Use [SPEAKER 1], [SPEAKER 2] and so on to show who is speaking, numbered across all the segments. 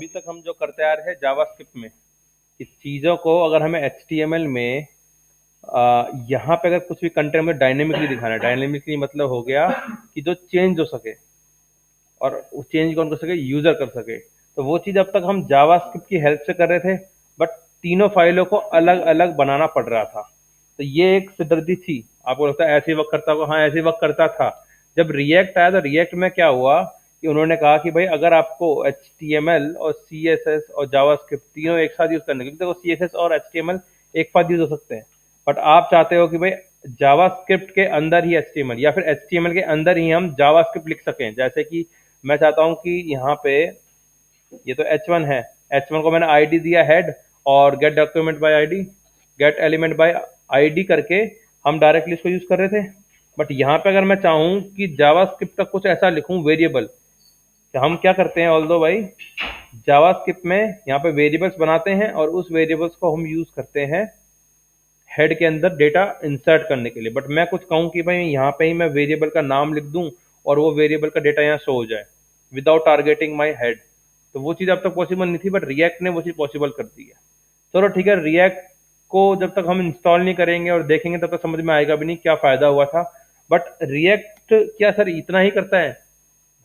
[SPEAKER 1] अभी तक हम जो करते आ रहे हैं जावास्क्रिप्ट में, कि चीज़ों को अगर हमें एचटीएमएल में यहाँ पे अगर कुछ भी कंटेंट में डायनेमिकली दिखाना है, डायनेमिकली मतलब हो गया कि जो चेंज हो सके और उस चेंज कौन कर सके, यूजर कर सके। तो वो चीज़ अब तक हम जावास्क्रिप्ट की हेल्प से कर रहे थे, बट तीनों फाइलों को अलग अलग बनाना पड़ रहा था। तो ये एक सिरदर्दी थी। आपको लगता है ऐसे ही वर्क करता होगा? हाँ, ऐसे ही वर्क करता था। जब रिएक्ट आया तो रिएक्ट में क्या हुआ कि उन्होंने कहा कि भाई अगर आपको HTML और CSS और जावास्क्रिप्ट तीनों एक साथ यूज करने के, देखो CSS और HTML एक साथ यूज हो सकते हैं, बट आप चाहते हो कि भाई जावास्क्रिप्ट के अंदर ही HTML या फिर HTML के अंदर ही हम जावास्क्रिप्ट लिख सकें। जैसे कि मैं चाहता हूं कि यहाँ पे ये तो H1 है, H1 को मैंने आईडी दिया हेड, और gate document bye ID, gate element by ID करके हम डायरेक्टली इसको यूज कर रहे थे। बट यहाँ पे अगर मैं चाहूँ कि जावास्क्रिप्ट का कुछ ऐसा लिखूं वेरिएबल, तो हम क्या करते हैं, ऑल्दो भाई जावास्क्रिप्ट में यहाँ पे वेरिएबल्स बनाते हैं और उस वेरिएबल्स को हम यूज करते हैं हेड के अंदर डेटा इंसर्ट करने के लिए। बट मैं कुछ कहूँ कि भाई यहाँ पे ही मैं वेरिएबल का नाम लिख दूं और वो वेरिएबल का डेटा यहाँ शो हो जाए विदाउट टारगेटिंग माई हेड, तो वो चीज़ अब तक पॉसिबल नहीं थी, बट रिएक्ट ने वो चीज़ पॉसिबल कर दी है। चलो ठीक है, रिएक्ट को जब तक हम इंस्टॉल नहीं करेंगे और देखेंगे तब तक समझ में आएगा भी नहीं क्या फ़ायदा हुआ था। बट रिएक्ट क्या सर इतना ही करता है?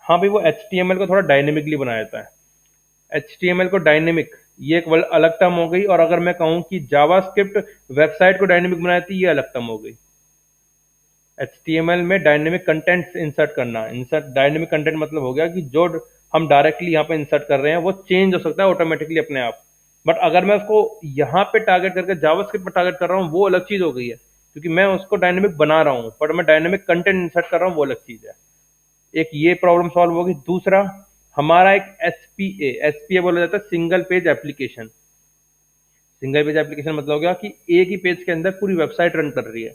[SPEAKER 1] हाँ भाई, वो HTML को थोड़ा डायनेमिकली बनाया जाता है। HTML को डायनेमिक, ये एक अलग टर्म हो गई, और अगर मैं कहूँ कि जावास्क्रिप्ट वेबसाइट को डायनेमिक बनाती है, ये अलग टर्म हो गई। HTML में डायनेमिक कंटेंट इंसर्ट करना, इंसर्ट डायनेमिक कंटेंट मतलब हो गया कि जो हम डायरेक्टली यहाँ पे इंसर्ट कर रहे हैं वो चेंज हो सकता है ऑटोमेटिकली अपने आप। बट अगर मैं उसको यहाँ पे टारगेट करके जावास्क्रिप्ट पर टारगेट कर रहा हूँ, वो अलग चीज हो गई है, क्योंकि मैं उसको डायनेमिक बना रहा हूँ, बट मैं डायनेमिक कंटेंट इंसर्ट कर रहा हूँ, वो अलग चीज है। एक ये प्रॉब्लम सॉल्व होगी। दूसरा, हमारा एक एसपीए बोला जाता है, single page application. Single page application मतलब हो गया कि एक ही पेज के अंदर पूरी वेबसाइट रन कर रही है।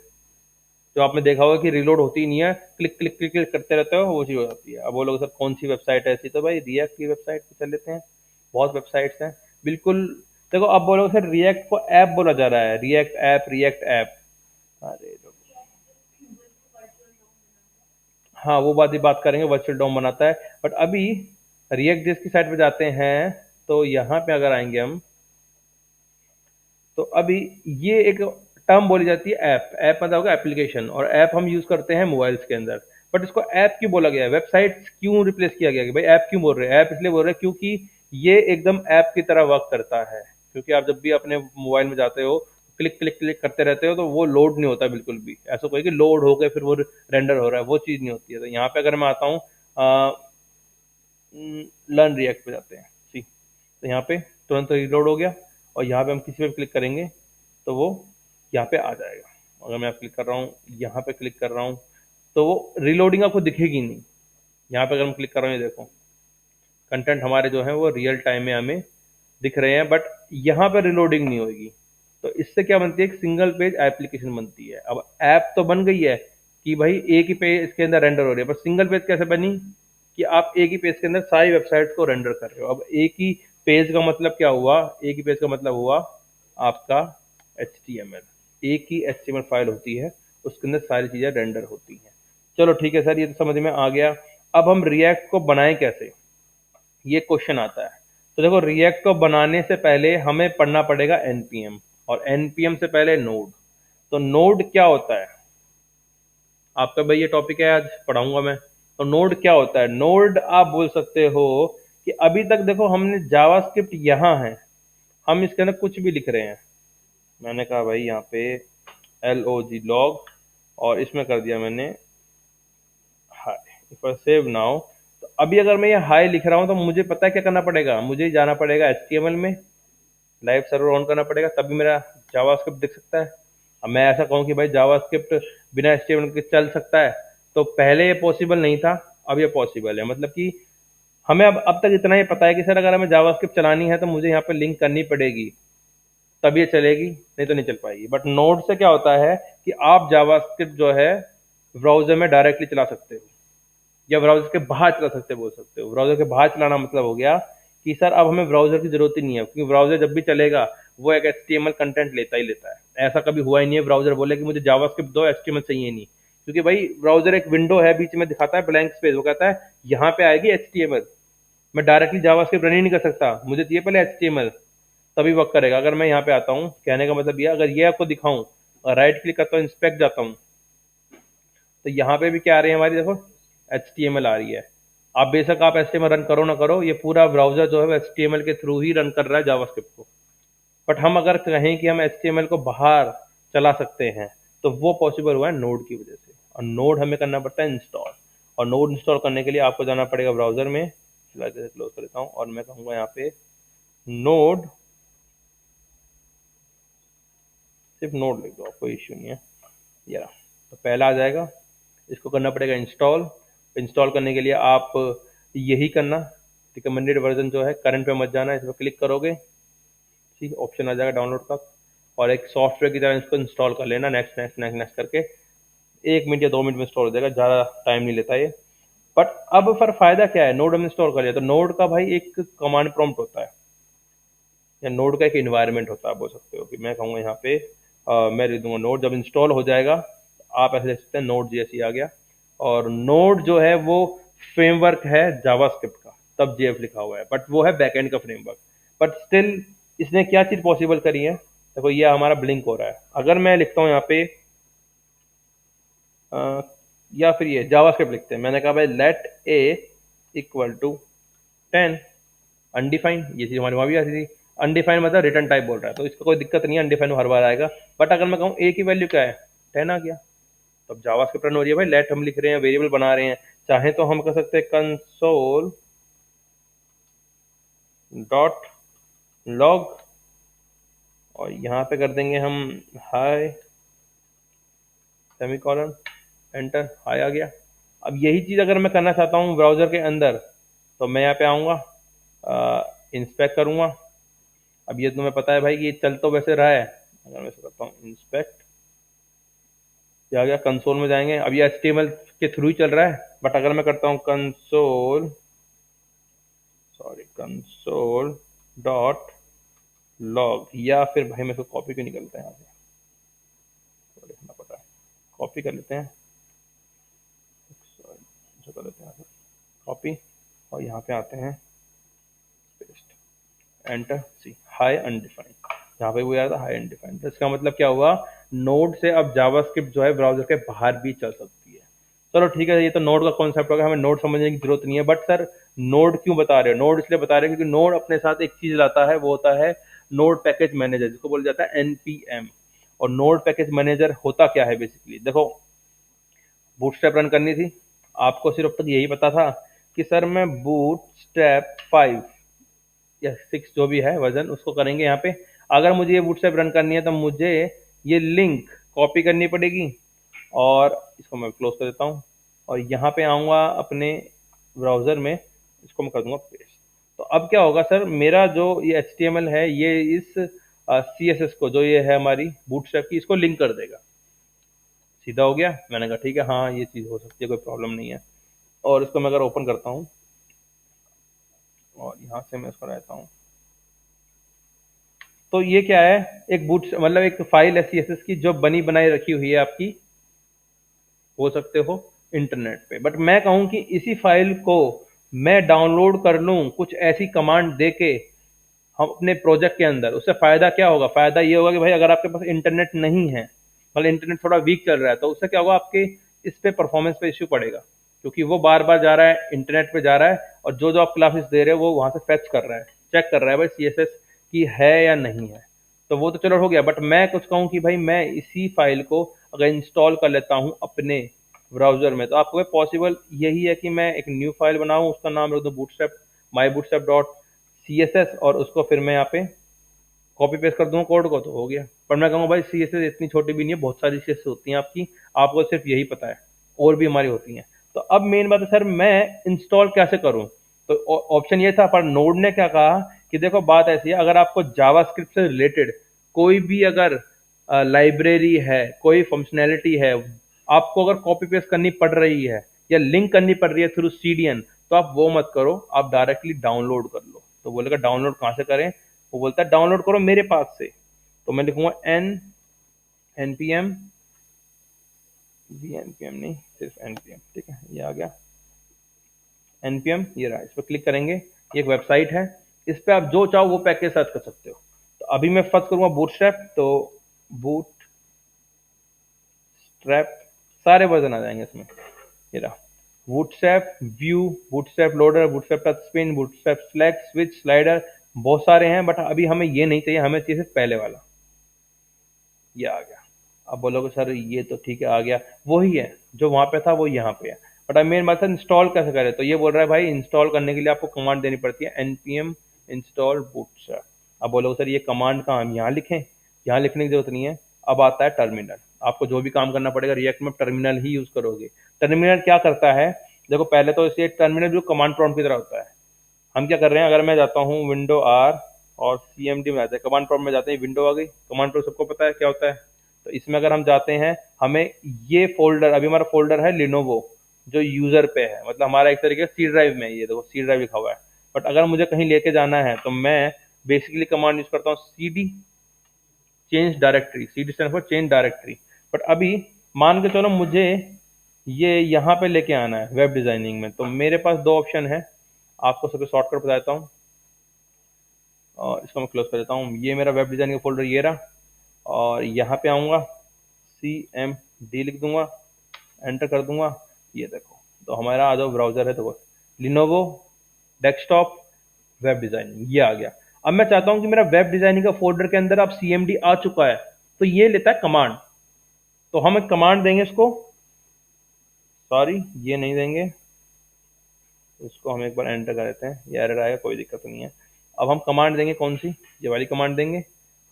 [SPEAKER 1] जो आपने देखा होगा कि रिलोड होती नहीं है, क्लिक क्लिक क्लिक क्लिक करते रहते हो, वो चीज़ हो जाती है। अब बोलोगे सर कौन सी वेबसाइट है ऐसी? तो भाई रिएक्ट की वेबसाइट पे चल लेते हैं, बहुत वेबसाइट्स हैं बिल्कुल। देखो अब बोलोगे सर रिएक्ट को ऐप बोला जा रहा है, रिएक्ट ऐप, रिएक्ट ऐप। अरे हाँ, वो बात ही बात करेंगे, वर्चुअल डॉम बनाता है। बट अभी रिएक्ट जिस की साइट पे जाते हैं, तो यहाँ पे अगर आएंगे हम, तो अभी ये एक टर्म बोली जाती है ऐप। ऐप मतलब होगा एप्लीकेशन, और ऐप हम यूज करते हैं मोबाइल्स के अंदर। बट इसको ऐप क्यों बोला गया है, वेबसाइट क्यों रिप्लेस किया गया कि भाई ऐप क्यों बोल रहे हैं? ऐप इसलिए बोल रहे हैं क्योंकि ये एकदम ऐप की तरह वर्क करता है। क्योंकि आप जब भी अपने मोबाइल में जाते हो, क्लिक क्लिक क्लिक करते रहते हो, तो वो लोड नहीं होता बिल्कुल भी। ऐसा कोई कि लोड हो गए फिर वो रेंडर हो रहा है, वो चीज़ नहीं होती है। तो यहाँ पे अगर मैं आता हूँ, लर्न रिएक्ट पे जाते हैं, सी, तो यहाँ पे तुरंत रिलोड हो गया, और यहाँ पे हम किसी पे क्लिक करेंगे तो वो यहाँ पे आ जाएगा। अगर मैं क्लिक कर रहा हूँ, यहाँ पे क्लिक कर रहा हूँ, तो वो रिलोडिंग आपको दिखेगी नहीं। यहाँ पे अगर हम क्लिक कर रहे हैं, ये देखो कंटेंट हमारे जो है वो रियल टाइम में हमें दिख रहे हैं, बट यहाँ पे रिलोडिंग नहीं होगी। तो इससे क्या बनती है, एक सिंगल पेज एप्लीकेशन बनती है। अब ऐप तो बन गई है कि भाई एक ही पेज इसके अंदर रेंडर हो रही है, पर सिंगल पेज कैसे बनी कि आप एक ही पेज के अंदर सारी वेबसाइट्स को रेंडर कर रहे हो। अब एक ही पेज का मतलब क्या हुआ, एक ही पेज का मतलब हुआ आपका HTML। एक ही HTML फाइल होती है, उसके अंदर सारी चीजें रेंडर होती हैं। चलो ठीक है सर, ये तो समझ में आ गया। अब हम रिएक्ट को बनाएं कैसे, ये क्वेश्चन आता है। तो देखो, रिएक्ट को बनाने से पहले हमें पढ़ना पड़ेगा npm, और npm से पहले नोड। तो नोड क्या होता है, आपका भाई ये टॉपिक है, आज पढ़ाऊंगा मैं। तो नोड क्या होता है? नोड आप बोल सकते हो कि अभी तक देखो हमने जावास्क्रिप्ट यहाँ है, हम इसके अंदर कुछ भी लिख रहे हैं। मैंने कहा भाई यहाँ पे log, और इसमें कर दिया मैंने हाय। इफ आई सेव नाउ, तो अभी अगर मैं ये हाय लिख रहा हूँ, तो मुझे पता है क्या करना पड़ेगा, मुझे जाना पड़ेगा HTML में, लाइव सर्वर ऑन करना पड़ेगा, तभी मेरा जावास्क्रिप्ट दिख सकता है। अब मैं ऐसा कहूँ कि भाई जावास्क्रिप्ट बिना HTML के चल सकता है, तो पहले ये पॉसिबल नहीं था, अब ये पॉसिबल है। मतलब कि हमें अब तक इतना ही पता है कि सर अगर हमें जावास्क्रिप्ट चलानी है तो मुझे यहाँ पे लिंक करनी पड़ेगी, तब ये चलेगी, नहीं तो नहीं चल पाएगी। बट नोड से क्या होता है कि आप जावास्क्रिप्ट जो है ब्राउजर में डायरेक्टली चला सकते हो, या ब्राउजर के बाहर चला सकते बोल सकते हो। ब्राउजर के बाहर चलाना मतलब हो गया कि सर अब हमें ब्राउजर की जरूरत ही नहीं है, क्योंकि ब्राउजर जब भी चलेगा वो एक HTML कंटेंट लेता ही लेता है। ऐसा कभी हुआ ही नहीं है ब्राउजर बोले कि मुझे जावास्क्रिप्ट दो, HTML चाहिए नहीं। क्योंकि भाई ब्राउजर एक विंडो है, बीच में दिखाता है ब्लैंक स्पेस, वो कहता है यहाँ पे आएगी HTML, मैं डायरेक्टली जावास्क्रिप्ट रन ही नहीं कर सकता, मुझे चाहिए पहले HTML, तभी वर्क करेगा। अगर मैं यहाँ पे आता हूँ, कहने का मतलब ये, अगर ये आपको दिखाऊं और राइट क्लिक करता हूँ, इंस्पेक्ट जाता हूँ, तो यहाँ पे भी क्या आ रही है हमारी, देखो HTML आ रही है। आप बेशक आप HTML रन करो ना करो, ये पूरा ब्राउजर जो है वो HTML के थ्रू ही रन कर रहा है जावास्क्रिप्ट को। बट हम अगर कहें कि हम HTML को बाहर चला सकते हैं, तो वो पॉसिबल हुआ है नोड की वजह से। और नोड हमें करना पड़ता है इंस्टॉल, और नोड इंस्टॉल करने के लिए आपको जाना पड़ेगा ब्राउजर में। फिलहाल जैसे क्लोज कर देता हूँ और मैं कहूँगा यहाँ पे नोड, सिर्फ नोड लिख दो, कोई इश्यू नहीं है। या तो पहला आ जाएगा, इसको करना पड़ेगा इंस्टॉल। इंस्टॉल करने के लिए आप यही करना, रिकमेंडेड वर्जन जो है, करंट पे मत जाना, इस पर क्लिक करोगे, ठीक ऑप्शन आ जाएगा डाउनलोड का, और एक सॉफ्टवेयर की तरह इसको इंस्टॉल कर लेना, नेक्स्ट नेक्स्ट नेक्स्ट नेक्स्ट करके 1 मिनट या 2 मिनट में इंस्टॉल हो जाएगा, ज़्यादा टाइम नहीं लेता ये। बट अब फिर फायदा क्या है, नोड हम इंस्टॉल कर लिया तो नोड का भाई एक कमांड प्रॉम्प्ट होता है, या नोड का एक इन्वायरमेंट होता है, बोल सकते हो कि मैं कहूँगा यहाँ पे मैं लिख दूंगा नोड। जब इंस्टॉल हो जाएगा आप ऐसे देख सकते हैं, नोड जेएसई आ गया। और नोड जो है वो फ्रेमवर्क है जावास्क्रिप्ट का, तब जेएफ लिखा हुआ है, बट वो है बैकएंड का फ्रेमवर्क। बट स्टिल इसने क्या चीज़ पॉसिबल करी है, देखो ये हमारा ब्लिंक हो रहा है। अगर मैं लिखता हूँ यहाँ पे अ, या फिर ये जावास्क्रिप्ट लिखते हैं, मैंने कहा भाई let a equal to 10, undefined, ये चीज़ हमारी वहाँ भी आती थी। अनडिफाइंड मतलब रिटर्न टाइप बोल रहा है, तो इसका कोई दिक्कत नहीं है, अनडिफाइंड हर बार आएगा। बट अगर मैं कहूँ ए की वैल्यू क्या है, 10 आ गया, तो अब जावास्क्रिप्ट रन हो रही है भाई। लेट हम लिख रहे हैं, वेरिएबल बना रहे हैं, चाहे तो हम कर सकते हैं कंसोल डॉट लॉग, और यहाँ पे कर देंगे हम हाई सेमीकोलन, एंटर, हाई आ गया। अब यही चीज़ अगर मैं करना चाहता हूँ ब्राउज़र के अंदर, तो मैं यहाँ पे आऊँगा, इंस्पेक्ट करूँगा। अब ये तुम्हें पता है भाई कि ये चल तो वैसे रहा है, अगर मैं इसे करता हूँ इंस्पेक्ट, ये आ गया, कंसोल में जाएंगे। अब ये HTML के थ्रू ही चल रहा है, बट अगर मैं करता हूँ console, sorry console dot log, या फिर भाई मैं इसको कॉपी क्यों निकलता है यहाँ से, तो लिखना पड़ता है, कॉपी कर लेते हैं, सॉरी कर लेते हैं कॉपी, और यहाँ पे आते हैं पेस्ट, एंटर, सी हाई अनडिफाइंड, यहाँ पे वो यार था हाई अनडिफाइंड। तो इसका मतलब क्या हुआ, नोड से अब जावास्क्रिप्ट जो है ब्राउजर के बाहर भी चल सकती है। चलो ठीक है, ये तो नोड का कॉन्सेप्ट होगा, हमें नोड समझने की जरूरत नहीं है। बट सर नोड क्यों बता रहे हो, नोड इसलिए बता रहे हैं क्योंकि नोड अपने साथ एक चीज लाता है, वो होता है नोड पैकेज मैनेजर, जिसको बोला जाता है NPM। और नोड पैकेज मैनेजर होता क्या है बेसिकली, देखो बूटस्ट्रैप रन करनी थी, आपको सिर्फ अब तक यही पता था कि सर मैं बूटस्ट्रैप 5 या 6 जो भी है वर्जन, उसको करेंगे यहाँ पे। अगर मुझे ये बूटस्ट्रैप रन करनी है तो मुझे ये लिंक कॉपी करनी पड़ेगी, और इसको मैं क्लोज कर देता हूँ, और यहाँ पे आऊँगा अपने ब्राउज़र में, इसको मैं कर दूंगा पेस्ट। तो अब क्या होगा सर, मेरा जो ये HTML है ये इस CSS को, जो ये है हमारी बूटस्ट्रैप की, इसको लिंक कर देगा। सीधा हो गया, मैंने कहा ठीक है, हाँ ये चीज़ हो सकती है, कोई प्रॉब्लम नहीं है। और इसको मैं अगर ओपन करता हूँ और यहाँ से मैं इसको रहता हूँ, तो ये क्या है, एक बूट मतलब एक फाइल है CSS की, जो बनी बनाई रखी हुई है आपकी, हो सकते हो इंटरनेट पे। बट मैं कहूँ कि इसी फाइल को मैं डाउनलोड कर लूँ कुछ ऐसी कमांड दे के हम अपने प्रोजेक्ट के अंदर, उससे फ़ायदा क्या होगा, फ़ायदा ये होगा कि भाई अगर आपके पास इंटरनेट नहीं है, मतलब इंटरनेट थोड़ा वीक चल रहा है, तो उससे क्या होगा, आपके इस पे परफॉर्मेंस पे इश्यू पड़ेगा, क्योंकि वो बार बार जा रहा है इंटरनेट पे जा रहा है, और जो जो आप क्लासेस दे रहे हो वो वहाँ से फैच कर रहा है, चेक कर रहा है भाई CSS की है या नहीं है। तो वो तो चलो हो गया, बट मैं कुछ कहूँ कि भाई मैं इसी फाइल को अगर इंस्टॉल कर लेता हूँ अपने ब्राउजर में, तो आपको पॉसिबल यही है कि मैं एक न्यू फाइल बनाऊँ, उसका नाम रख दूँ बूटस्ट्रैप, माई बूटस्ट्रैप डॉट CSS, और उसको फिर मैं यहाँ पे कॉपी पेस्ट कर दूंगा कोड को, तो हो गया। पर मैं कहूँगा भाई CSS इतनी छोटी भी नहीं है, बहुत सारी CSS होती हैं आपकी, आपको सिर्फ यही पता है, और भी हमारी होती हैं। तो अब मेन बात है सर, मैं इंस्टॉल कैसे करूँ, तो ऑप्शन ये था, पर नोड ने क्या कहा कि देखो बात ऐसी है, अगर आपको जावास्क्रिप्ट से रिलेटेड कोई भी अगर लाइब्रेरी है, कोई फंक्शनैलिटी है, आपको अगर कॉपी पेस्ट करनी पड़ रही है या लिंक करनी पड़ रही है थ्रू CDN, तो आप वो मत करो, आप डायरेक्टली डाउनलोड कर लो। तो बोलेगा डाउनलोड कहाँ से करें, वो बोलता है डाउनलोड करो मेरे पास से। तो मैं लिखूंगा NPM, NPM नहीं, सिर्फ NPM, ठीक है, ये आ गया NPM, ये रहा, इस पर क्लिक करेंगे ये एक वेबसाइट है, इस पे आप जो चाहो वो पैकेज सर्च कर सकते हो। तो अभी मैं फर्स्ट करूंगा बूटस्ट्रैप, तो बूटस्ट्रैप सारे वर्जन आ जाएंगे इसमें। ये रहा bootstrap view, bootstrap loader, bootstrap touch spin, bootstrap select, switch, slider, बहुत सारे हैं, बट अभी हमें ये नहीं चाहिए, हमें चाहिए सिर्फ पहले वाला। ये आ गया। अब बोलोगे सर ये तो ठीक है आ गया, वही है जो वहां पे था वो यहाँ पे है, बट अब मेन बात है इंस्टॉल कैसे करें। तो ये बोल रहा है भाई इंस्टॉल करने के लिए आपको कमांड देनी पड़ती है npm install bootstrap। अब बोलोगे सर ये कमांड का हम यहाँ लिखें, यहाँ लिखने की जरूरत नहीं है। अब आता है टर्मिनल, आपको जो भी काम करना पड़ेगा रिएक्ट में टर्मिनल ही यूज करोगे। टर्मिनल क्या करता है, देखो पहले तो इसे टर्मिनल जो कमांड प्रॉम्प्ट की तरह होता है। हम क्या कर रहे हैं, अगर मैं जाता हूँ विंडो आर और CMD में जाते हैं, कमांड प्रॉम्प्ट में जाते हैं, विंडो आ गई, कमांड प्रॉम्प्ट सबको पता है क्या होता है। तो इसमें अगर हम जाते हैं, हमें ये फोल्डर, अभी हमारा फोल्डर है लिनोवो जो यूजर पे है, मतलब हमारा एक तरीके से सी ड्राइव में, ये देखो सी ड्राइव लिखा हुआ है। बट अगर मुझे कहीं लेके जाना है तो मैं बेसिकली कमांड यूज करता हूँ CD change directory, CD stand for change directory. But अभी मान के चलो मुझे ये यहाँ पे लेके आना है वेब डिजाइनिंग में, तो मेरे पास दो ऑप्शन है, आपको सबसे शॉर्टकट बताता हूँ और इसको मैं क्लोज कर देता हूँ। ये मेरा वेब डिजाइनिंग का फोल्डर ये रहा, और यहाँ पे आऊँगा CMD लिख दूंगा, एंटर कर दूंगा, ये देखो तो हमारा जो ब्राउजर है देखो लिनोवो डेस्कटॉप वेब डिजाइनिंग ये आ गया। अब मैं चाहता हूँ कि मेरा वेब डिजाइनिंग का फोल्डर के अंदर अब CMD आ चुका है, तो ये लेता है कमांड। तो हम एक कमांड देंगे इसको, सॉरी ये नहीं देंगे, इसको हम एक बार एंटर कर देते हैं, ये एरर आएगा कोई दिक्कत नहीं है। अब हम कमांड देंगे कौन सी, ये वाली कमांड देंगे।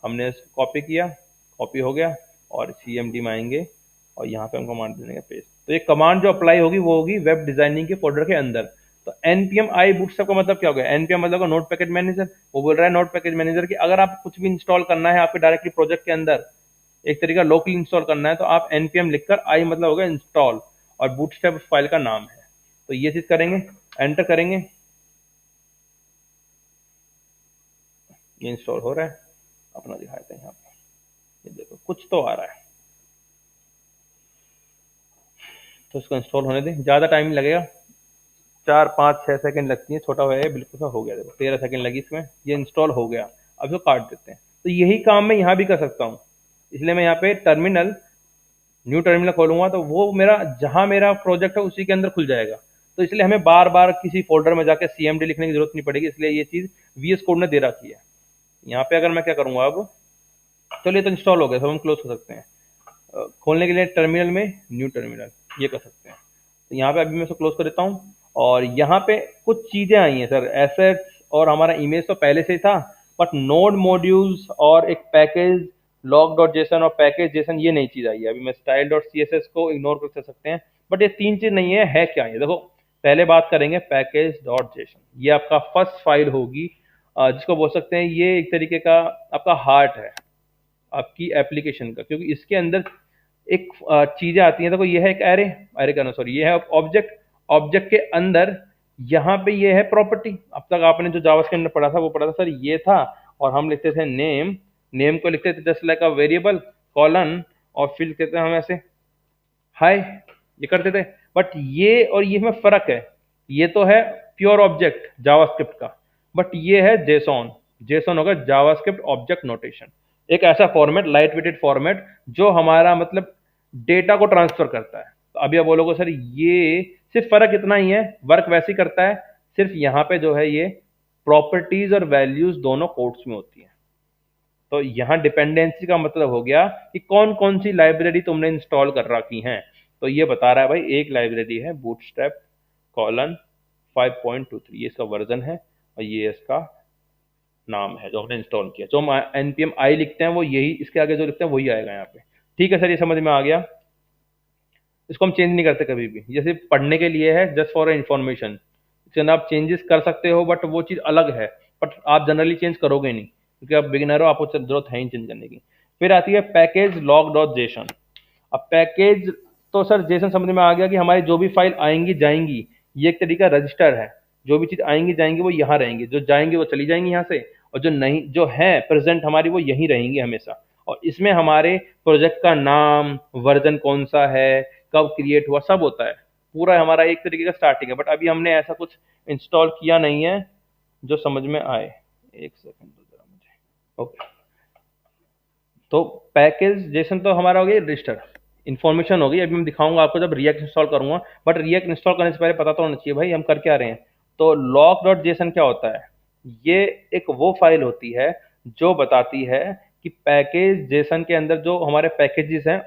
[SPEAKER 1] हमने इसको कॉपी किया, कॉपी हो गया, और CMD में आएंगे और यहाँ पे हम कमांड देंगे पेस्ट। तो ये कमांड जो अप्लाई होगी वो होगी वेब डिजाइनिंग के फोल्डर के अंदर। तो npm i bootstrap का मतलब क्या हो गया, npm मतलब का नोट पैकेज मैनेजर। वो बोल रहा है नोट पैकेज मैनेजर की अगर आप कुछ भी इंस्टॉल करना है आपके डायरेक्टली प्रोजेक्ट के अंदर, एक तरीका लोकली इंस्टॉल करना है, तो आप npm लिखकर i मतलब होगा इंस्टॉल और बूटस्ट्रैप फाइल का नाम है। तो ये चीज करेंगे, एंटर करेंगे, ये इंस्टॉल हो रहा है, अपना दिखाते हैं यहाँ पे, ये देखो कुछ तो आ रहा है। तो इसको इंस्टॉल होने दें, ज़्यादा टाइम लगेगा, 4 5 6 सेकंड लगती है, छोटा है बिल्कुल सा हो गया, देखो 13 सेकंड लगी इसमें, ये इंस्टॉल हो गया। अब इसको काट देते हैं। तो यही काम मैं यहाँ भी कर सकता हूँ, इसलिए मैं यहाँ पे टर्मिनल, न्यू टर्मिनल खोलूंगा तो वो मेरा जहाँ मेरा प्रोजेक्ट है उसी के अंदर खुल जाएगा। तो इसलिए हमें बार बार किसी फोल्डर में जाकर CMD लिखने की जरूरत नहीं पड़ेगी, इसलिए ये चीज़ VS कोड ने दे रखी है। यहाँ पे अगर मैं क्या करूँगा अब, चलिए तो इंस्टॉल हो गया, सब हम क्लोज कर सकते हैं। खोलने के लिए टर्मिनल में न्यू टर्मिनल ये कर सकते हैं। तो यहाँ पे अभी मैं इसको क्लोज कर देता हूँ, और यहाँ पे कुछ चीज़ें आई हैं सर, एसेट्स और हमारा इमेज तो पहले से ही था, बट नोड मॉड्यूल्स और एक पैकेज लॉग डॉट जेसन और पैकेज जेसन ये नई चीज़ आई है। अभी मैं स्टाइल डॉट CSS को इग्नोर कर सकते हैं, बट ये तीन चीज़ नहीं है क्या ये देखो। पहले बात करेंगे पैकेज डॉट जेसन, ये आपका फर्स्ट फाइल होगी, जिसको बोल सकते हैं ये एक तरीके का आपका हार्ट है आपकी एप्लीकेशन का, क्योंकि इसके अंदर एक चीजें आती हैं। देखो ये है एक एरे, एरे का ना सॉरी, ये है ऑब्जेक्ट, ऑब्जेक्ट के अंदर यहाँ पे ये है प्रॉपर्टी। अब तक आपने जो जावास्क्रिप्ट के अंदर पढ़ा था वो पढ़ा था सर ये था, और हम लिखते थे नेम, नेम को लिखते थे just like a variable colon, और फिर कहते हैं हम ऐसे हाय, ये करते थे। बट ये और ये में फर्क है, ये तो है प्योर ऑब्जेक्ट जावास्क्रिप्ट का, बट ये है जेसॉन। जेसॉन होगा जावास्क्रिप्ट ऑब्जेक्ट नोटेशन, एक ऐसा फॉर्मेट, लाइट वेटेड फॉर्मेट जो हमारा मतलब डेटा को ट्रांसफर करता है। तो अभी आप बोलोगे सर ये सिर्फ फर्क इतना ही है, वर्क वैसे ही करता है, सिर्फ यहाँ पे जो है ये प्रॉपर्टीज और वैल्यूज दोनों कोट्स में होती है। तो यहाँ डिपेंडेंसी का मतलब हो गया कि कौन कौन सी लाइब्रेरी तुमने इंस्टॉल कर रखी हैं। तो ये बता रहा है भाई एक लाइब्रेरी है बूटस्ट्रैप कॉलन 5.23, ये इसका वर्जन है और ये इसका नाम है जो हमने इंस्टॉल किया। जो हम npm i लिखते हैं वो यही, इसके आगे जो लिखते हैं वही आएगा यहाँ पे। ठीक है सर, ये समझ में आ गया। इसको हम चेंज नहीं करते कभी भी, ये सिर्फ पढ़ने के लिए है, जस्ट फॉर इन्फॉर्मेशन। इसके आप चेंजेस कर सकते हो, बट वो चीज़ अलग है, बट आप जनरली चेंज करोगे नहीं क्योंकि आप बिगिनर हो, आपको जरूरत है ही चेंज करने की। फिर आती है पैकेज लॉग डॉट जेसन। अब पैकेज तो सर जेसन समझ में आ गया कि हमारी जो भी फाइल आएंगी जाएंगी, ये एक तरीका रजिस्टर है, जो भी चीज़ आएंगी जाएंगी वो यहाँ रहेंगी, जो जाएंगी वो चली जाएंगी यहाँ से, और जो नहीं, जो है प्रेजेंट हमारी, वो यहीं रहेंगी हमेशा। और इसमें हमारे प्रोजेक्ट का नाम, वर्जन कौन सा है, कब क्रिएट हुआ, सब होता है। पूरा हमारा एक तरीके का स्टार्टिंग है, बट अभी हमने ऐसा कुछ इंस्टॉल किया नहीं है, जो समझ में आए। एक सेकंड दो जरा मुझे। ओके, तो पैकेज जेसन तो हमारा हो गया रजिस्टर, इन्फॉर्मेशन हो गई। अभी मैं दिखाऊंगा आपको जब रिएक्ट इंस्टॉल करूंगा, बट रिएक्ट इंस्टॉल करने से पहले पता तो होना चाहिए भाई हम कर क्या रहे हैं। तो लॉग डॉट जेसन क्या होता है, ये एक वो फाइल होती है जो बताती है कि पैकेज जेसन के अंदर जो हमारे पैकेजेस हैं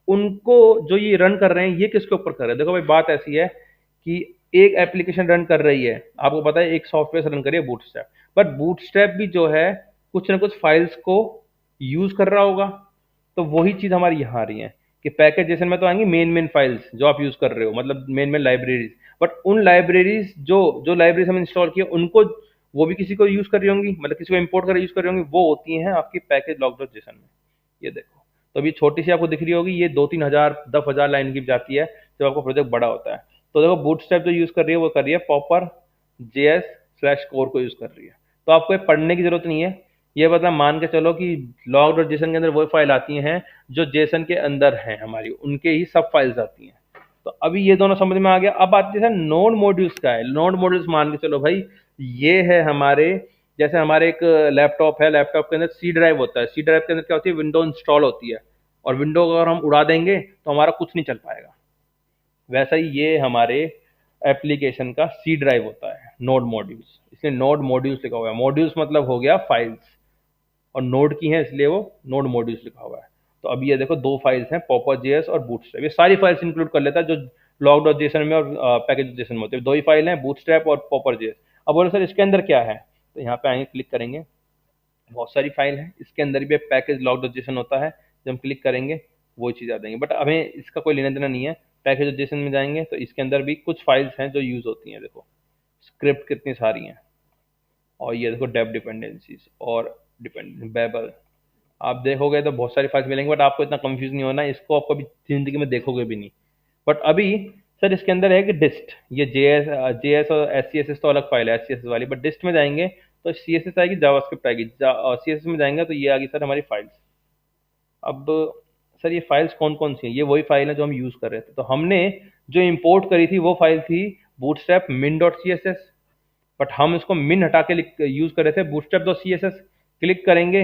[SPEAKER 1] उनको जो ये रन कर रहे हैं ये किसके ऊपर कर रहे हैं। देखो भाई बात ऐसी है कि एक एप्लीकेशन रन कर रही है, आपको पता है एक सॉफ्टवेयर रन कर रही है बूटस्ट्रैप, बट बूटस्ट्रैप भी जो है कुछ ना कुछ फाइल्स को यूज कर रहा होगा। तो वही चीज हमारी यहाँ आ रही है कि पैकेज जेसन में तो आएंगी मेन मेन फाइल्स जो आप यूज कर रहे हो, मतलब मेन मेन लाइब्रेरीज, बट उन लाइब्रेरीज जो जो लाइब्रेरीज हमने इंस्टॉल किए उनको वो भी किसी को यूज कर रही होंगी, मतलब किसी को इंपोर्ट कर यूज कर रही होंगी, वो होती हैं आपकी पैकेज लॉग डॉट जेसन में। ये देखो, तो अभी छोटी सी आपको दिख रही होगी, ये 2-3 हज़ार 10,000 लाइन की जाती है जब आपका प्रोजेक्ट बड़ा होता है। तो देखो बूटस्ट्रैप जो यूज कर रही है वो कर रही है पॉपर जेएस स्लैश कोर को यूज कर रही है। तो आपको ये पढ़ने की जरूरत नहीं है, ये मतलब मान के चलो कि लॉग डॉट जेसन के अंदर वो फाइल आती हैं जो जेसन के अंदर हैं हमारी, उनके ही सब फाइल्स आती हैं। तो अभी ये दोनों समझ में आ गया। अब आती है नोड मॉड्यूल्स का है। नोड मॉड्यूल्स मान के चलो भाई ये है हमारे, जैसे हमारे एक लैपटॉप है, लैपटॉप के अंदर सी ड्राइव होता है, सी ड्राइव के अंदर क्या होती है, विंडो इंस्टॉल होती है, और विंडो को अगर हम उड़ा देंगे तो हमारा कुछ नहीं चल पाएगा। वैसा ही ये हमारे एप्लीकेशन का सी ड्राइव होता है, नोड मॉड्यूल्स, इसलिए नोड मॉड्यूल्स लिखा हुआ है। मॉड्यूल्स मतलब हो गया फाइल्स, और नोड की है इसलिए वो नोड मॉड्यूल्स लिखा हुआ है। तो अभी ये देखो दो फाइल्स हैं, पॉपर जेएस और बूटस्ट्रैप, ये सारी फाइल्स इंक्लूड कर लेता है जो लॉग डॉट जेसन में और पैकेज जेसन में होते हैं। दो ही फाइल हैं, बूटस्ट्रैप और पॉपर जेएस। अब बोलो सर इसके अंदर क्या है, तो यहाँ पे आएंगे, क्लिक करेंगे, बहुत सारी फाइल है, इसके अंदर भी पैकेज लॉग डॉट जेसन होता है, जब हम क्लिक करेंगे वो चीज़ आ जाएंगी, बट हमें इसका कोई लेना देना नहीं है। पैकेज जेसन में जाएंगे तो इसके अंदर भी कुछ फाइल्स हैं जो यूज होती हैं, देखो स्क्रिप्ट कितनी सारी हैं, और ये देखो डेप डिपेंडेंसीज और डिपेंड बेबल, आप देखोगे तो बहुत सारी फाइल्स मिलेंगी, बट आपको इतना कंफ्यूज नहीं होना, इसको आप कभी जिंदगी में देखोगे भी नहीं। बट अभी सर इसके अंदर है कि डिस्ट, ये जेएस और एस सी एस एस तो अलग फाइल है एस सी एस एस वाली, बट डिस्ट में जाएंगे तो सी एस एस आएगी, जावास्क्रिप्ट आएगी, सी एस एस में जाएंगे तो ये आ गई सर हमारी फाइल्स। अब सर ये फाइल्स कौन कौन सी हैं, ये वही फाइल है जो हम यूज़ कर रहे थे। तो हमने जो इंपोर्ट करी थी वो फाइल थी bootstrap min dot C S S, but हम इसको min हटा के यूज़ कर रहे थे bootstrap dot C S S. Click करेंगे,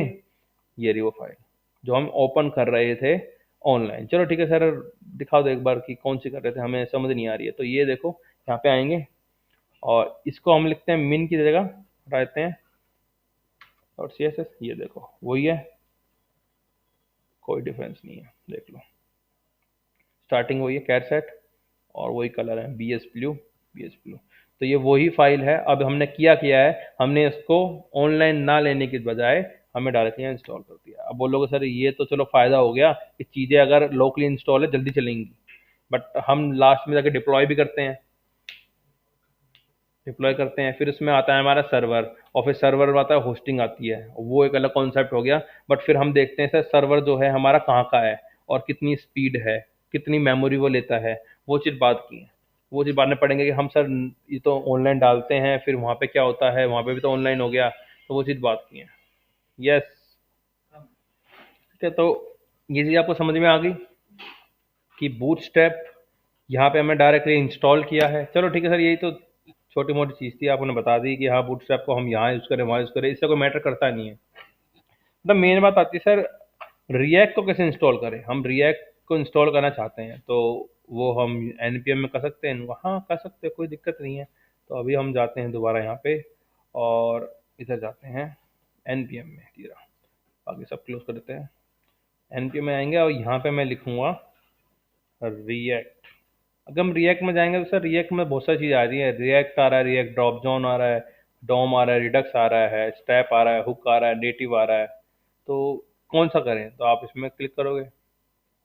[SPEAKER 1] ये रही वो फाइल जो हम ओपन कर रहे थे ऑनलाइन। चलो ठीक है सर, दिखा दो एक बार कि कौन सी कर रहे थे, हमें समझ नहीं आ रही है। तो ये देखो यहाँ पे आएंगे और इसको हम लिखते हैं min की जगह हटाते हैं डॉट सी एस एस, ये देखो वही है, कोई डिफरेंस नहीं है, देख लो स्टार्टिंग वही है कैट सेट, और वही कलर है बी एस ब्लू। तो ये वही फाइल है। अब हमने किया है, हमने इसको ऑनलाइन ना लेने की बजाय हमें डायरेक्टली इंस्टॉल कर दिया। अब बोलोगे सर ये तो चलो फायदा हो गया कि चीज़ें अगर लोकली इंस्टॉल है जल्दी चलेंगी, बट हम लास्ट में जाके डिप्लॉय भी करते हैं, फिर उसमें आता है हमारा सर्वर, और फिर सर्वर में आता है होस्टिंग आती है, वो एक अलग कॉन्सेप्ट हो गया। बट फिर हम देखते हैं सर सर्वर जो है हमारा कहाँ का है और कितनी स्पीड है, कितनी मेमोरी वो लेता है, वो चीज़ बात की है। वो चीज़ बाद में पढ़ेंगे कि हम सर ये तो ऑनलाइन डालते हैं फिर वहाँ पे क्या होता है, वहाँ पे भी तो ऑनलाइन हो गया, तो वो चीज़ बात की है। यस, ठीक है, तो ये चीज़ आपको समझ में आ गई कि बूटस्ट्रैप यहाँ पे हमें डायरेक्टली इंस्टॉल किया है। चलो ठीक है सर, यही तो छोटी मोटी चीज़ थी, आपने बता दी कि हाँ बूटस्ट्रैप को हम यहाँ यूज़ करें वहाँ यूज़ करें, इससे कोई मैटर करता नहीं है। मतलब मेन बात आती है सर रिएक्ट को कैसे इंस्टॉल करें। हम रिएक्ट को इंस्टॉल करना चाहते हैं तो वो हम npm में कर सकते हैं, वहाँ कर सकते हैं, कोई दिक्कत नहीं है। तो अभी हम जाते हैं दोबारा यहाँ पे और इधर जाते हैं npm में, तीरा बाकी सब क्लोज कर देते हैं। npm में आएंगे और यहाँ पे मैं लिखूँगा रिएक्ट। अगर हम रिएक्ट में जाएंगे तो सर रिएक्ट में बहुत सारी चीज़ आ रही है, रिएक्ट आ रहा है, रिएक्ट ड्रॉप जोन आ रहा है, डॉम आ रहा है, रिडक्स आ रहा है, स्टेप आ रहा है, हुक आ रहा है, नेटिव आ रहा है। तो कौन सा करें, तो आप इसमें क्लिक करोगे,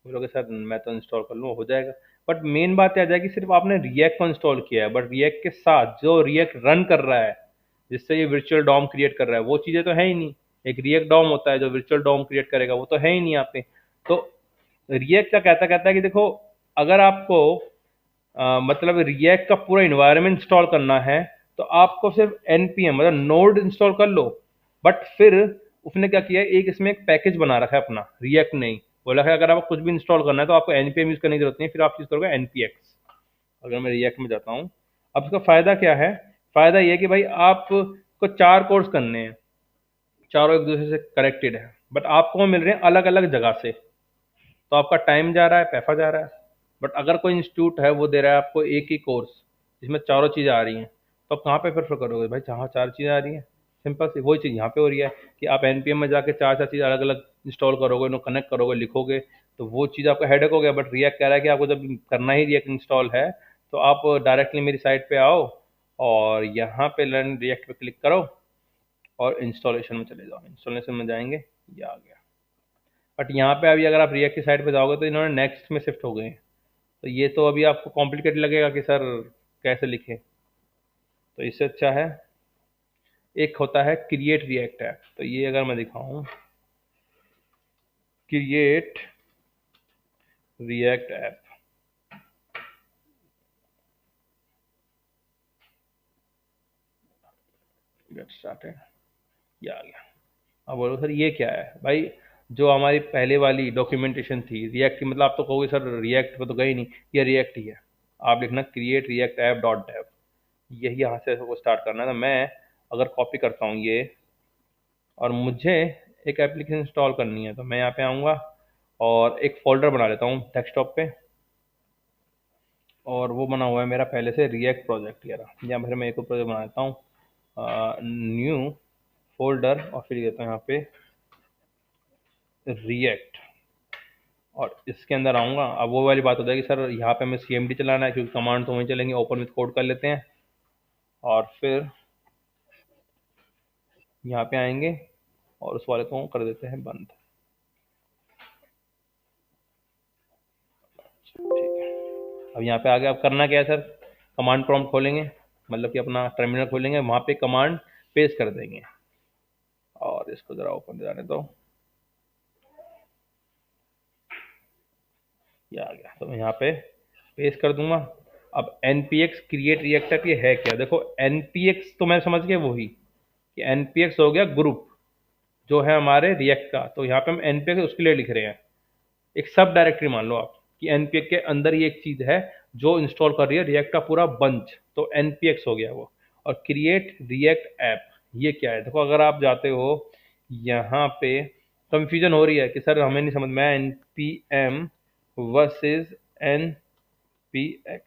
[SPEAKER 1] बोलोगे सर मैं तो इंस्टॉल कर लूँ हो जाएगा। बट मेन बात यह आ जाएगी सिर्फ आपने रिएक्ट को इंस्टॉल किया है, बट रिएक्ट के साथ जो रिएक्ट रन कर रहा है जिससे ये वर्चुअल डॉम क्रिएट कर रहा है वो चीज़ें तो है ही नहीं। एक रिएक्ट डॉम होता है जो वर्चुअल डॉम क्रिएट करेगा, वो तो है ही नहीं यहाँ पे। तो रिएक्ट क्या कहता है कि देखो अगर आपको मतलब रिएक्ट का पूरा इन्वायरमेंट इंस्टॉल करना है तो आपको सिर्फ npm मतलब नोड इंस्टॉल कर लो। बट फिर उसने क्या किया है, एक इसमें एक पैकेज बना रखा है अपना, रिएक्ट नहीं, बोला है अगर आपको कुछ भी इंस्टॉल करना है तो आपको npm यूज करने की जरूरत नहीं है, फिर आप यूज करोगे npx। अगर मैं रिएक्ट में जाता हूँ, अब इसका फायदा क्या है, फायदा ये है कि भाई आप को 4 कोर्स करने हैं, चारों एक दूसरे से कनेक्टेड है, बट आपको वो मिल रहे हैं अलग अलग जगह से, तो आपका टाइम जा रहा है, पैसा जा रहा है। बट अगर कोई इंस्टीट्यूट है वो दे रहा है आपको एक ही कोर्स जिसमें चारों चीज़ें आ रही हैं, तो आप कहाँ पे प्रेफर करोगे भाई जहाँ चार चीज़ें आ रही हैं? सिंपल सी वही चीज़ यहाँ पे हो रही है कि आप एनपीएम में जाके चार चार चीज़ अलग अलग इंस्टॉल करोगे, उन्हें कनेक्ट करोगे, लिखोगे, तो वो चीज़ आपका हेडेक हो गया। बट रिएक्ट कह रहा है कि आपको जब करना ही रिएक्ट इंस्टॉल है तो आप डायरेक्टली मेरी साइट पे आओ और यहाँ पे लर्न रिएक्ट पे क्लिक करो और इंस्टॉलेशन में चले जाओ। इंस्टॉलेशन में जाएंगे, ये आ गया। बट यहाँ पे अभी अगर आप रिएक्ट की साइड पे जाओगे तो इन्होंने नेक्स्ट में शिफ्ट हो गए हैं, तो ये तो अभी आपको कॉम्प्लिकेटेड लगेगा कि सर कैसे लिखें। तो इससे अच्छा है, एक होता है क्रिएट रिएक्ट ऐप, तो ये अगर मैं दिखाऊं, create react app, get started, ये आ गया। अब बोलो सर ये क्या है भाई? जो हमारी पहले वाली डॉक्यूमेंटेशन थी रिएक्ट की, मतलब आप तो कहोगे सर रिएक्ट पे तो गई नहीं, ये रिएक्ट ही है। आप लिखना create react app dot dev, यही यहाँ से सबको स्टार्ट करना है। तो मैं अगर कॉपी करता हूँ ये और मुझे एक एप्लीकेशन इंस्टॉल करनी है, तो मैं यहाँ पे आऊँगा और एक फोल्डर बना लेता हूँ डेस्कटॉप पे, और वो बना हुआ है मेरा पहले से रिएक्ट प्रोजेक्ट, यार या फिर मैं एक और प्रोजेक्ट बना लेता हूँ, न्यू फोल्डर, और फिर देता हूँ यहाँ पे रिएक्ट, और इसके अंदर आऊँगा। अब वो वाली बात हो जाएगी सर यहाँ पे हमें सीएमडी चलाना है क्योंकि कमांड तो वहीं चलेंगे, ओपन विथ कोड कर लेते हैं और फिर यहाँ पे आएंगे और उस वाले को कर देते हैं बंद। ठीक है, अब यहाँ पे आगे अब करना क्या है सर, कमांड प्रॉम्प्ट खोलेंगे, मतलब कि अपना टर्मिनल खोलेंगे, वहाँ पे कमांड पेस्ट कर देंगे, और इसको ज़रा ओपन जाने दो, ये आ गया। तो मैं यहाँ पे पेस्ट कर दूंगा। अब npx क्रिएट रिएक्ट ऐप ये है क्या? देखो npx तो मैं समझ गया वही कि npx हो गया ग्रुप जो है हमारे रिएक्ट का, तो यहाँ पे हम npx उसके लिए लिख रहे हैं, एक सब डायरेक्टरी मान लो आप कि npx के अंदर ही एक चीज है जो इंस्टॉल कर रही है रिएक्ट का पूरा बंच, तो npx हो गया वो। और क्रिएट रिएक्ट ऐप ये क्या है? देखो अगर आप जाते हो यहाँ पे, कंफ्यूजन हो रही है कि सर हमें नहीं समझ में, npm वर्सेस npx।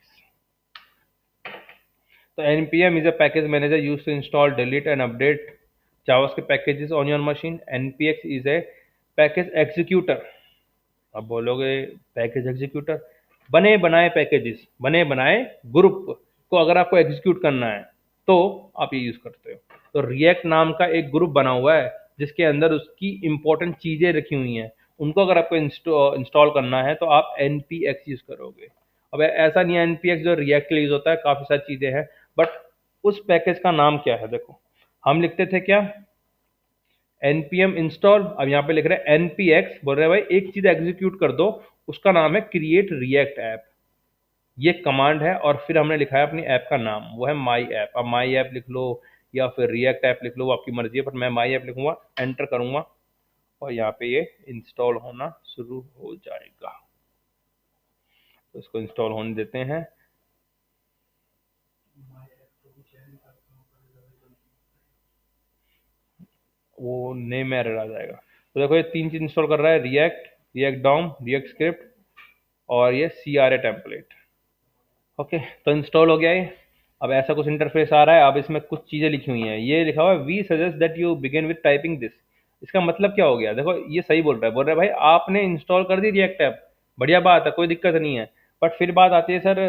[SPEAKER 1] तो npm is a package manager used to install, delete and update JavaScript packages on your machine. npx is a package executor। अब बोलोगे पैकेज एग्जीक्यूटर, बने बनाए पैकेजेस, बने बनाए ग्रुप को अगर आपको एग्जीक्यूट करना है तो आप ये यूज करते हो। तो रिएक्ट नाम का एक ग्रुप बना हुआ है जिसके अंदर उसकी इंपॉर्टेंट चीजें रखी हुई हैं, उनको अगर आपको इंस्टॉल करना है तो आप npx यूज करोगे। अब ऐसा नहीं है npx जो रिएक्ट के लिए यूज होता है, काफी सारी चीजें हैं, बट उस पैकेज का नाम क्या है? देखो हम लिखते थे क्या, npm इंस्टॉल, अब यहाँ पे लिख रहे हैं npx, बोल रहे हैं भाई एक चीज एग्जीक्यूट कर दो, उसका नाम है क्रिएट रिएक्ट ऐप, ये कमांड है। और फिर हमने लिखा है अपनी ऐप का नाम, वो है माई ऐप। अब माई ऐप लिख लो या फिर रिएक्ट ऐप लिख लो, वो आपकी मर्जी है, पर मैं माई ऐप लिखूंगा, एंटर करूंगा और यहाँ पे ये इंस्टॉल होना शुरू हो जाएगा। तो इसको इंस्टॉल होने देते हैं। वो नेम एरर आ जाएगा। तो देखो ये तीन चीज इंस्टॉल कर रहा है, react, react DOM, react script और ये CRA टेम्पलेट। ओके, तो इंस्टॉल हो गया ये। अब ऐसा कुछ इंटरफेस आ रहा है, अब इसमें कुछ चीज़ें लिखी हुई हैं, ये लिखा हुआ है we suggest that you begin with typing this. इसका मतलब क्या हो गया? देखो ये सही बोल रहा है, बोल रहा है भाई आपने इंस्टॉल कर दी रिएक्ट ऐप, बढ़िया बात है, कोई दिक्कत नहीं है। बट फिर बात आती है सर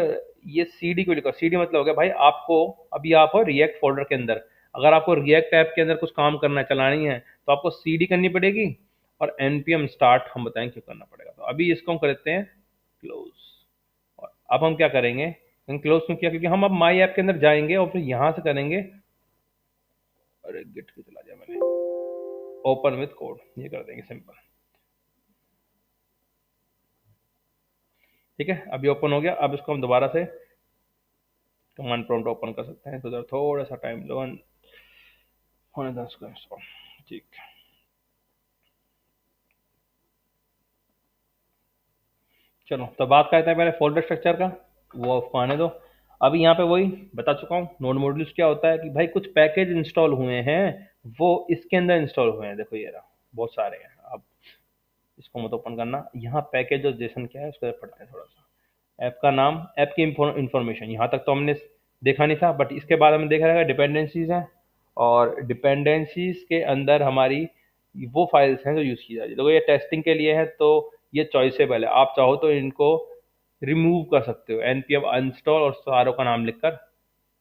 [SPEAKER 1] ये CD क्यों लिखा? CD मतलब हो गया भाई आपको, अभी आप हो रिएक्ट फोल्डर के अंदर, अगर आपको रिएक्ट ऐप के अंदर कुछ काम करना है, चलानी है, तो आपको CD करनी पड़ेगी और npm स्टार्ट हम बताएं क्यों करना पड़ेगा। तो अभी इसको हम करते हैं क्लोज, और अब हम क्या करेंगे, क्लोज क्यों किया? क्योंकि हम अब माई ऐप के अंदर जाएंगे और फिर यहां से करेंगे, अरे गिट के चला दिया मैंने, ओपन विथ कोड, ये कर देंगे सिंपल। ठीक है, अभी ओपन हो गया। अब इसको हम दोबारा से कमांड प्रॉम्प्ट ओपन कर सकते हैं, तो जरा थोड़ा सा टाइम लो होने दो इसको इंस्टॉल। ठीक, चलो तो बात करते हैं पहले फोल्डर स्ट्रक्चर का, वो आपको आने दो। अभी यहाँ पे वही बता चुका हूँ, नोड मॉड्यूल्स क्या होता है कि भाई कुछ पैकेज इंस्टॉल हुए हैं, वो इसके अंदर इंस्टॉल हुए हैं। देखो ये रहा, बहुत सारे हैं। अब इसको मत ओपन करना। यहाँ पैकेज और जेसन क्या है उसको पढ़ते हैं थोड़ा सा। ऐप का नाम, ऐप की इंफॉर्मेशन, यहाँ तक तो हमने देखा नहीं था, बट इसके बाद हमें देखा रहेगा डिपेंडेंसीज हैं, और डिपेंडेंसीज के अंदर हमारी वो फाइल्स हैं जो यूज़ की जा रही है। देखो ये टेस्टिंग के लिए है, तो ये चॉइसेबल है, आप चाहो तो इनको रिमूव कर सकते हो, npm अनस्टॉल और सारों का नाम लिखकर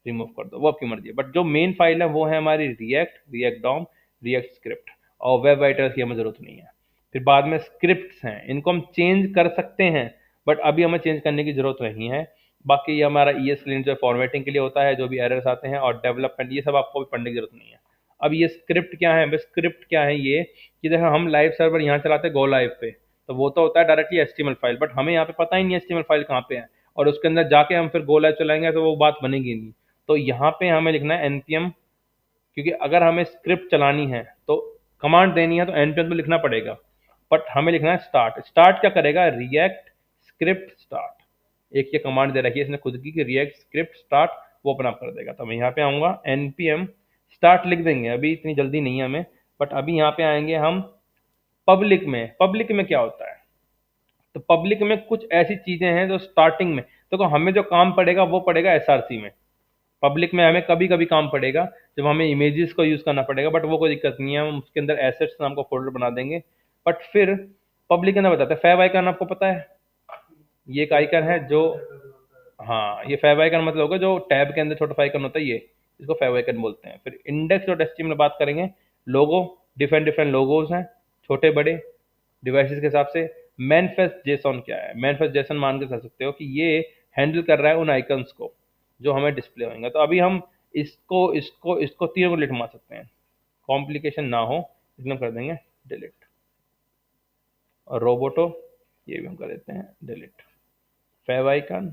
[SPEAKER 1] रिमूव कर दो, वो आपकी मर्जी है। बट जो मेन फाइल है वो है हमारी रिएक्ट डॉम, रिएक्ट स्क्रिप्ट, और वेब राइटर्स की हमें ज़रूरत नहीं है। फिर बाद में स्क्रिप्ट्स हैं, इनको हम चेंज कर सकते हैं, बट अभी हमें चेंज करने की ज़रूरत नहीं है। बाकी ये हमारा ESLint जो फॉर्मेटिंग के लिए होता है, जो भी एरर्स आते हैं, और डेवलपमेंट, ये सब आपको भी पढ़ने की जरूरत नहीं है। अब ये स्क्रिप्ट क्या है, स्क्रिप्ट क्या है ये, कि देखो हम लाइव सर्वर यहाँ चलाते हैं गो लाइव पे, तो वो तो होता है डायरेक्टली HTML फाइल, बट हमें यहाँ पे पता ही नहीं HTML फाइल कहाँ पे है, और उसके अंदर जाके हम फिर गो लाइव चलाएंगे तो वो बात बनेगी नहीं। तो यहाँ पे हमें लिखना है npm, क्योंकि अगर हमें स्क्रिप्ट चलानी है तो कमांड देनी है तो npm तो लिखना पड़ेगा, बट हमें लिखना है स्टार्ट। स्टार्ट क्या करेगा, रिएक्ट स्क्रिप्ट स्टार्ट। एक ये कमांड दे रखी है इसने खुद की कि रिएक्ट स्क्रिप्ट स्टार्ट, वो अपना आप कर देगा। तो मैं यहाँ पे आऊँगा, npm स्टार्ट लिख देंगे, अभी इतनी जल्दी नहीं है हमें, बट अभी यहाँ पे आएंगे हम पब्लिक में। पब्लिक में क्या होता है, तो पब्लिक में कुछ ऐसी चीजें हैं जो स्टार्टिंग में, देखो हमें जो काम पड़ेगा वो पड़ेगा SRC में। पब्लिक में हमें कभी कभी काम पड़ेगा जब हमें इमेजेस को यूज करना पड़ेगा, बट वो कोई दिक्कत नहीं है, हम उसके अंदर एसेट्स नाम का फोल्डर बना देंगे। बट फिर पब्लिक के अंदर बताते हैं फैब आइकन, आपको पता है ये एक आइकन है जो, हाँ ये फैब आइकन मतलब होगा जो टैब के अंदर छोटा सा आइकन होता है, ये इसको फैब आइकन बोलते हैं। फिर इंडेक्स डॉट एचटीएमएल में बात करेंगे, लोगो, डिफरेंट डिफरेंट लोगोज हैं, छोटे बड़े डिवाइसेस के हिसाब से। मैनफेस्ट जेसन क्या है, मैनफेस्ट जेसन मान के चल सकते हो कि ये हैंडल कर रहा है उन आइकन्स को जो हमें डिस्प्ले होंगे। तो अभी हम इसको इसको इसको तीनों को डिलीट मार सकते हैं, कॉम्प्लिकेशन ना हो इसलिए हम कर देंगे डिलीट। और रोबोटो ये भी हम कर देते हैं डिलीट। फैब आइकन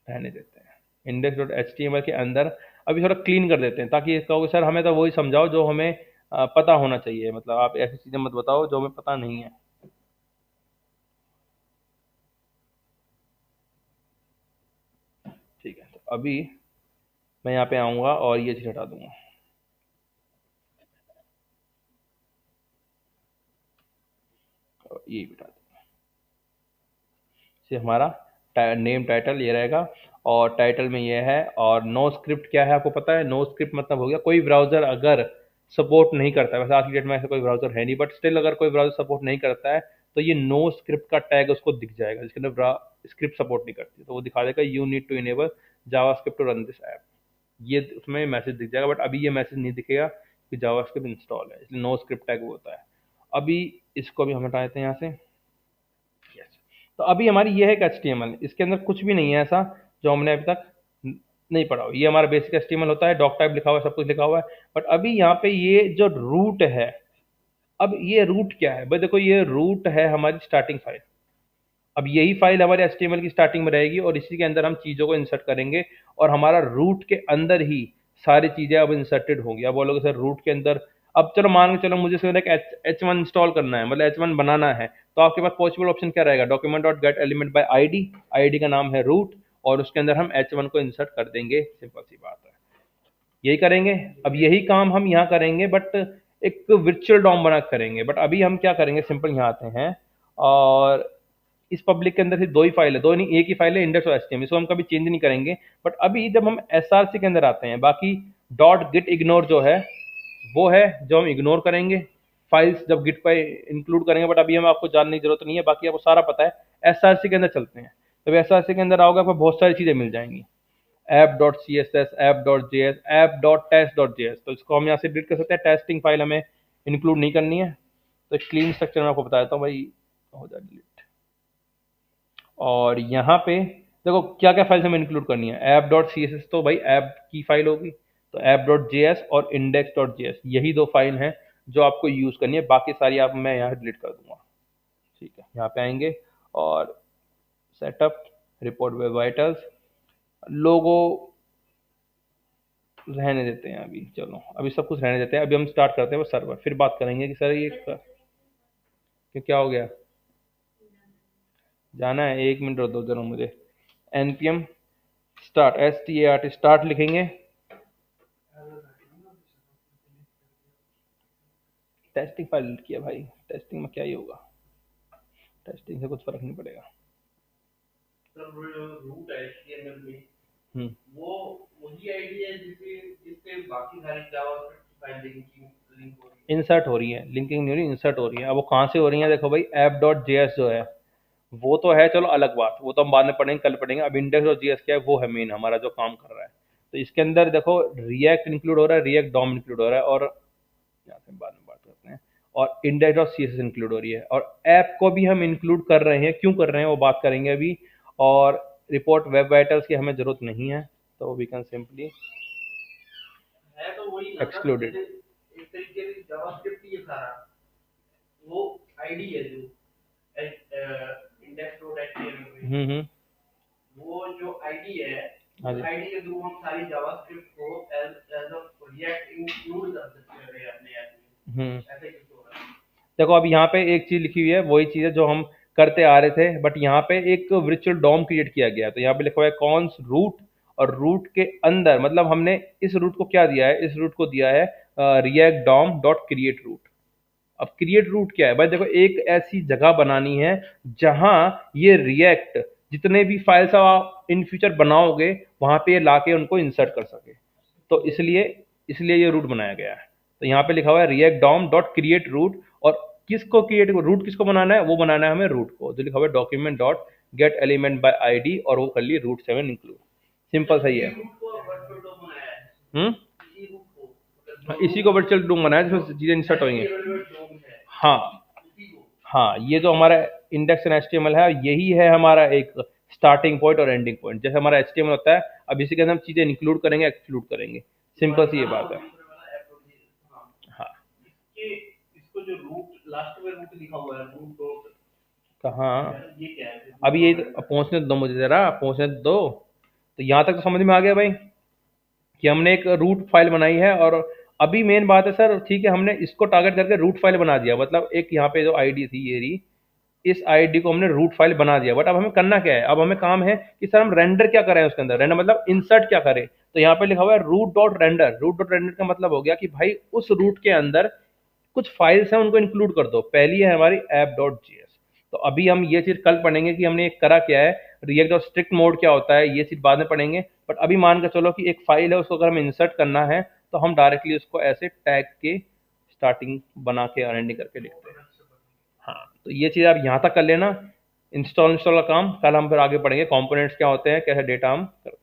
[SPEAKER 1] रहने देते हैं। Index dot H T M L के अंदर अभी थोड़ा क्लीन कर देते हैं, ताकि कहोगे सर हमें तो वही समझाओ जो हमें पता होना चाहिए, मतलब आप ऐसी चीज़ें मत बताओ जो हमें पता नहीं है। ठीक है, तो अभी मैं यहाँ पे आऊँगा और ये चीज़ हटा दूंगा, और ये भी हटा दूंगा। सिर्फ हमारा नेम टाइटल ये रहेगा, और टाइटल में ये है। और नो स्क्रिप्ट क्या है आपको पता है, नो स्क्रिप्ट मतलब हो गया कोई ब्राउज़र अगर सपोर्ट नहीं करता है, वैसे आज की डेट में ऐसा कोई ब्राउज़र है नहीं, बट स्टिल अगर कोई ब्राउज़र सपोर्ट नहीं करता है तो ये नो स्क्रिप्ट का टैग उसको दिख जाएगा, जिसके अंदर स्क्रिप्ट सपोर्ट नहीं करती, तो वो दिखा देगा you need to enable JavaScript to run this app, ये उसमें मैसेज दिख जाएगा। बट अभी ये मैसेज नहीं दिखेगा कि जावास्क्रिप्ट इंस्टॉल है, इसलिए नो स्क्रिप्ट टैग वो होता है। अभी इसको भी हम हटा देते हैं यहाँ से। Yes. तो अभी हमारी ये है HTML, इसके अंदर कुछ भी नहीं है ऐसा जो हमने अभी तक नहीं पढ़ा हो। ये हमारा बेसिक HTML होता है, डॉक टाइप लिखा हुआ है, सब कुछ लिखा हुआ है। बट अभी यहाँ पे ये जो रूट है, अब ये रूट क्या है भाई, देखो ये रूट है हमारी स्टार्टिंग फाइल। अब यही फाइल हमारे HTML की स्टार्टिंग में रहेगी, और इसी के अंदर हम चीज़ों को इंसर्ट करेंगे, और हमारा रूट के अंदर ही सारी चीज़ें अब इंसर्टेड होंगी। अब बोलोगे सर रूट के अंदर, अब चलो मान के चलो मुझे सिर्फ एक H1 इंस्टॉल करना है, मतलब H1 बनाना है, तो आपके पास पॉसिबल ऑप्शन क्या रहेगा, document dot gate element by ID, ID का नाम है रूट, और उसके अंदर हम H1 को इंसर्ट कर देंगे, सिंपल सी बात है, यही करेंगे। अब यही काम हम यहाँ करेंगे, बट एक वर्चुअल डॉम बना के करेंगे। बट अभी हम क्या करेंगे, सिंपल यहाँ आते हैं, और इस पब्लिक के अंदर सिर्फ दो ही फाइल है, दो नहीं एक ही फाइल है, इंडेक्स और एचटीएमएल, इसको हम कभी चेंज नहीं करेंगे। बट अभी जब हम एसआरसी के अंदर आते हैं, बाकी डॉट गिट इग्नोर जो है वो है जो हम इग्नोर करेंगे फाइल्स जब गिट पे इंक्लूड करेंगे, बट अभी हम आपको जानने की जरूरत नहीं है, बाकी आपको सारा पता है। एसआरसी के अंदर चलते हैं, तो एसआरसी के अंदर आओगे आपको बहुत सारी चीजें मिल जाएंगी, app dot C S S, app dot J S, app dot test dot J S, तो इसको हम यहाँ से डिलीट कर सकते हैं, टेस्टिंग फाइल हमें इंक्लूड नहीं करनी है। तो क्लीन स्ट्रक्चर में आपको बता देता हूँ भाई, हो जाए डिलीट। और यहाँ पे देखो क्या क्या फाइल्स हमें इंक्लूड करनी है, app dot C S S तो भाई ऐप की फाइल होगी, तो ऐप डॉट जे एस और इंडेक्स डॉट जे एस, यही दो फाइल हैं जो आपको यूज़ करनी है, बाकी सारी आप मैं यहाँ डिलीट कर दूंगा। ठीक है, यहाँ पे आएंगे और सेटअप, रिपोर्ट वेब वाइटल्स, लोगो रहने देते हैं अभी, चलो अभी सब कुछ रहने देते हैं। अभी हम स्टार्ट करते हैं वो सर्वर, फिर बात करेंगे कि सर ये क्या हो गया, जाना है, 1 मिनट दो जरा मुझे। npm स्टार्ट, START, स्टार्ट लिखेंगे। टेस्टिंग फाइल किया भाई, टेस्टिंग में क्या ही होगा, टेस्टिंग से कुछ फर्क नहीं पड़ेगा।
[SPEAKER 2] सर वो जो रूट है HTML में
[SPEAKER 1] हम्म,
[SPEAKER 2] वो वही आईडी है जिससे जिससे बाकी सारी जावास्क्रिप्ट फाइल लिंक हो रही
[SPEAKER 1] इंसर्ट हो रही है, लिंकिंग नहीं हो रही, इंसर्ट हो रही है। अब वो कहाँ से हो रही है, देखो भाई app.js जो है वो तो है, चलो अलग बात, वो तो हम बाद में पढ़ेंगे, कल पढ़ेंगे। अब index.js क्या है, वो है मेन हमारा जो काम कर रहा है। तो इसके अंदर देखो रिएक्ट इंक्लूड हो रहा है, रिएक्ट डॉम इंक्लूड हो रहा है, और यहाँ से बाद में बात करते हैं। और index.css इंक्लूड हो रही है, और ऐप को भी हम इंक्लूड कर रहे हैं, क्यों कर रहे हैं वो बात करेंगे अभी। और रिपोर्ट वेब वाइटर्स की हमें जरूरत नहीं है, तो वी कैन सिंपली
[SPEAKER 2] है तो वही ना सर
[SPEAKER 1] एक्सक्लूडेड।
[SPEAKER 2] जैसे एक तरीके से जावास्क्रिप्ट ही है सारा वो आईडी है जो index.html में
[SPEAKER 1] हम्म,
[SPEAKER 2] वो जो आईडी है
[SPEAKER 1] हाँ
[SPEAKER 2] उस
[SPEAKER 1] जी।
[SPEAKER 2] आईडी के थ्रू हम सारी जावास्क्रिप्ट को एज अ रिएक्ट इंक्लूड कर सकते हैं अपने ऐप
[SPEAKER 1] हम्म,
[SPEAKER 2] में ऐसे कुछ हो रहा है
[SPEAKER 1] देखो अब यहाँ पे एक चीज लिखी हुई है, वही चीज है जो हम करते आ रहे थे, बट यहाँ पे एक वर्चुअल डॉम क्रिएट किया गया है। तो यहाँ पे लिखा हुआ है कॉन्स रूट, और रूट के अंदर मतलब हमने इस रूट को क्या दिया है, इस रूट को दिया है react DOM dot create root. अब क्रिएट रूट क्या है भाई, देखो एक ऐसी जगह बनानी है जहां ये रिएक्ट जितने भी फाइल्स आप इन फ्यूचर बनाओगे वहां पे ये लाके उनको इंसर्ट कर सके। तो इसलिए इसलिए ये रूट बनाया गया है। तो यहाँ पे लिखा हुआ है react DOM dot create root, और किसको क्रिएट, रूट किसको बनाना है, वो बनाना है हमें रूट को, जो लिखा हुआ है document dot gate element by ID, और वो कर लिए रूट 7 इंक्लूड। सिंपल सही
[SPEAKER 2] इसी
[SPEAKER 1] है।
[SPEAKER 2] रूट को वर्चुअल डॉम बनाया है
[SPEAKER 1] हम्म,
[SPEAKER 2] इसी रूट को मतलब
[SPEAKER 1] हाँ,
[SPEAKER 2] जो
[SPEAKER 1] इसी को
[SPEAKER 2] रूट
[SPEAKER 1] वर्चुअल डोम बनाया
[SPEAKER 2] जो
[SPEAKER 1] जिसमें चीजें इंसर्ट होंगी।
[SPEAKER 2] HTML डॉम है
[SPEAKER 1] हाँ,
[SPEAKER 2] उसी को
[SPEAKER 1] हाँ, ये जो हमारा इंडेक्स एंड एचटीएमएल है, यही है हमारा एक स्टार्टिंग पॉइंट और एंडिंग पॉइंट। जैसे हमारा एचटीएमएल होता है, अब इसी के अंदर हम चीजें इंक्लूड करेंगे, एक्सक्लूड करेंगे। सिंपल सी ये
[SPEAKER 2] हाँ
[SPEAKER 1] बात
[SPEAKER 2] वो
[SPEAKER 1] है।
[SPEAKER 2] दूसरे वाला ऐप हाँ
[SPEAKER 1] हाँ,
[SPEAKER 2] इसके इसको जो रूट लास्ट में रूट लिखा हुआ है रूट डॉट
[SPEAKER 1] कहाँ,
[SPEAKER 2] ये क्या है
[SPEAKER 1] अब
[SPEAKER 2] रूट
[SPEAKER 1] ये
[SPEAKER 2] डॉट
[SPEAKER 1] पहुंचने दो मुझे, जरा पहुंचने दो। तो यहाँ तक तो समझ में आ गया भाई कि हमने एक रूट फाइल बनाई है। और अभी मेन बात है सर, ठीक है, हमने इसको टारगेट करके रूट फाइल बना दिया, मतलब एक यहाँ पे जो आईडी थी ये रही, इस आईडी को हमने रूट फाइल बना दिया। बट अब हमें करना क्या है, अब हमें काम है कि सर हम रेंडर क्या करें उसके अंदर, रेंडर मतलब इंसर्ट क्या करें। तो यहाँ पे लिखा हुआ है root dot render. Root dot render का मतलब हो गया कि भाई उस रूट के अंदर कुछ फाइल्स हैं उनको इंक्लूड कर दो। पहली है हमारी ऐप डॉट जी एस। तो अभी हम ये चीज़ कल पढ़ेंगे कि हमने करा क्या है, रिएक्ट डॉट स्ट्रिक्ट मोड क्या होता है, ये चीज़ बाद में पढ़ेंगे। बट अभी मान के चलो कि एक फाइल है, उसको अगर हमें इंसर्ट करना है तो हम डायरेक्टली उसको ऐसे टैग के स्टार्टिंग बना के एंडिंग करके लिखते हैं। हाँ, तो ये चीज़ आप यहाँ तक कर लेना। इंस्टॉल इंस्टॉल का काम कल हम फिर आगे पढ़ेंगे, कंपोनेंट्स क्या होते हैं, कैसे डेटा हम करते हैं।